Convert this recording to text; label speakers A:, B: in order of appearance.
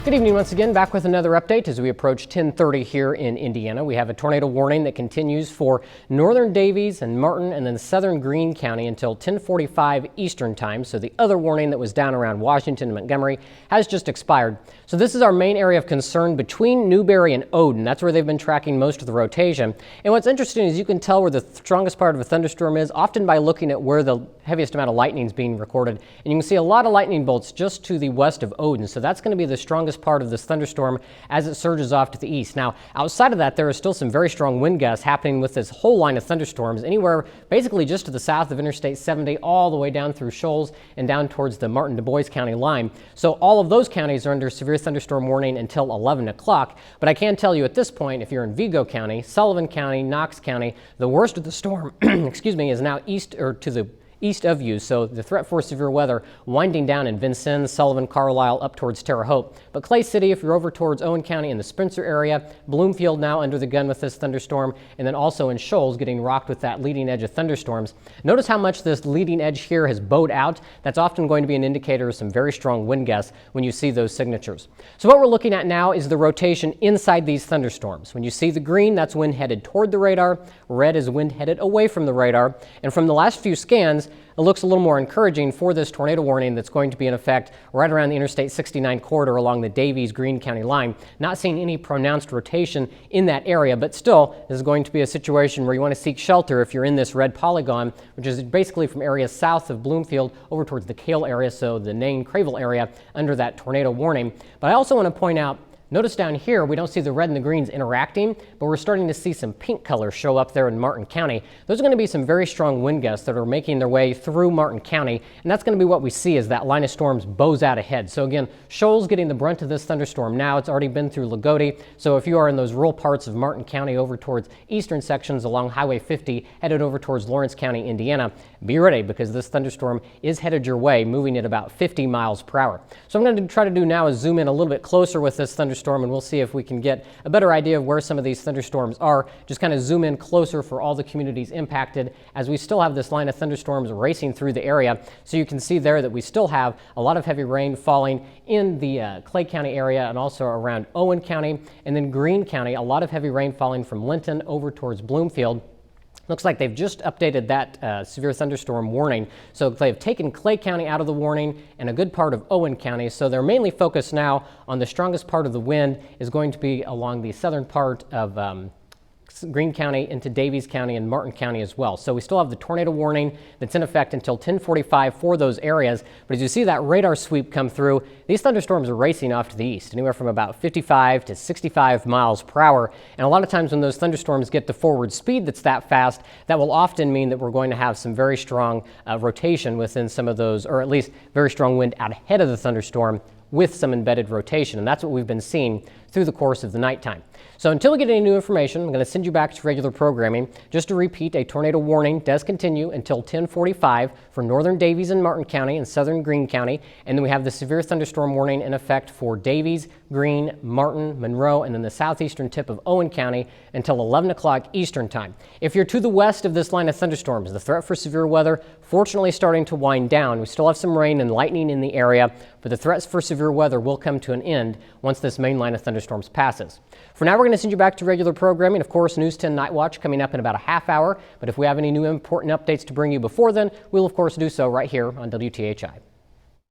A: Good evening once again, back with another update as we approach 10:30 here in Indiana. We have a tornado warning that continues for northern Davies and Martin and then southern Greene County until 10:45 Eastern time. So the other warning that was down around Washington and Montgomery has just expired. So this is our main area of concern between Newberry and Odin. That's where they've been tracking most of the rotation. And what's interesting is you can tell where the strongest part of a thunderstorm is often by looking at where the heaviest amount of lightning is being recorded. And you can see a lot of lightning bolts just to the west of Odin. So that's going to be the strongest part of this thunderstorm as it surges off to the east. Now, outside of that, there is still some very strong wind gusts happening with this whole line of thunderstorms, anywhere basically just to the south of Interstate 70, all the way down through Shoals and down towards the Martin-Du Bois County line. So all of those counties are under severe thunderstorm warning until 11 o'clock. But I can tell you at this point, if you're in Vigo County, Sullivan County, Knox County, the worst of the storm, excuse me, is now east or to the east of you, so the threat for severe weather winding down in Vincennes, Sullivan, Carlisle, up towards Terre Haute. But Clay City, if you're over towards Owen County in the Spencer area, Bloomfield now under the gun with this thunderstorm, and then also in Shoals getting rocked with that leading edge of thunderstorms. Notice how much this leading edge here has bowed out. That's often going to be an indicator of some very strong wind gusts when you see those signatures. So what we're looking at now is the rotation inside these thunderstorms. When you see the green, that's wind headed toward the radar. Red is wind headed away from the radar. And from the last few scans, it looks a little more encouraging for this tornado warning that's going to be in effect right around the Interstate 69 corridor along the Davies-Greene County line. Not seeing any pronounced rotation in that area, but still, this is going to be a situation where you want to seek shelter if you're in this red polygon, which is basically from areas south of Bloomfield over towards the Cale area, so the Nain-Cravel area under that tornado warning. But I also want to point out, notice down here, we don't see the red and the greens interacting, but we're starting to see some pink colors show up there in Martin County. Those are going to be some very strong wind gusts that are making their way through Martin County, and that's going to be what we see as that line of storms bows out ahead. So again, Shoals getting the brunt of this thunderstorm now. It's already been through Lagodi, so if you are in those rural parts of Martin County over towards eastern sections along Highway 50, headed over towards Lawrence County, Indiana, be ready because this thunderstorm is headed your way, moving at about 50 miles per hour. So I'm going to try to do now is zoom in a little bit closer with this thunderstorm, and we'll see if we can get a better idea of where some of these thunderstorms are. Just kind of zoom in closer for all the communities impacted as we still have this line of thunderstorms racing through the area. So you can see there that we still have a lot of heavy rain falling in the Clay County area and also around Owen County, and then Greene County, a lot of heavy rain falling from Linton over towards Bloomfield. Looks like they've just updated that severe thunderstorm warning. So they've taken Clay County out of the warning and a good part of Owen County. So they're mainly focused now on the strongest part of the wind is going to be along the southern part of Greene County into Davies County and Martin County as well. So we still have the tornado warning that's in effect until 10:45 for those areas. But as you see that radar sweep come through, these thunderstorms are racing off to the east, anywhere from about 55 to 65 miles per hour. And a lot of times when those thunderstorms get the forward speed that's that fast, that will often mean that we're going to have some very strong rotation within some of those, or at least very strong wind out ahead of the thunderstorm with some embedded rotation. And that's what we've been seeing through the course of the nighttime. So until we get any new information, I'm going to send you back to regular programming. Just to repeat, a tornado warning does continue until 10:45 for northern Davies and Martin County and southern Greene County. And then we have the severe thunderstorm warning in effect for Davies, Greene, Martin, Monroe, and then the southeastern tip of Owen County until 11 o'clock Eastern time. If you're to the west of this line of thunderstorms, the threat for severe weather fortunately starting to wind down. We still have some rain and lightning in the area, but the threats for severe weather will come to an end once this main line of thunderstorms passes. For now, we're going to send you back to regular programming. Of course, News 10 Night Watch coming up in about a half hour. But if we have any new important updates to bring you before then, we'll of course do so right here on WTHI.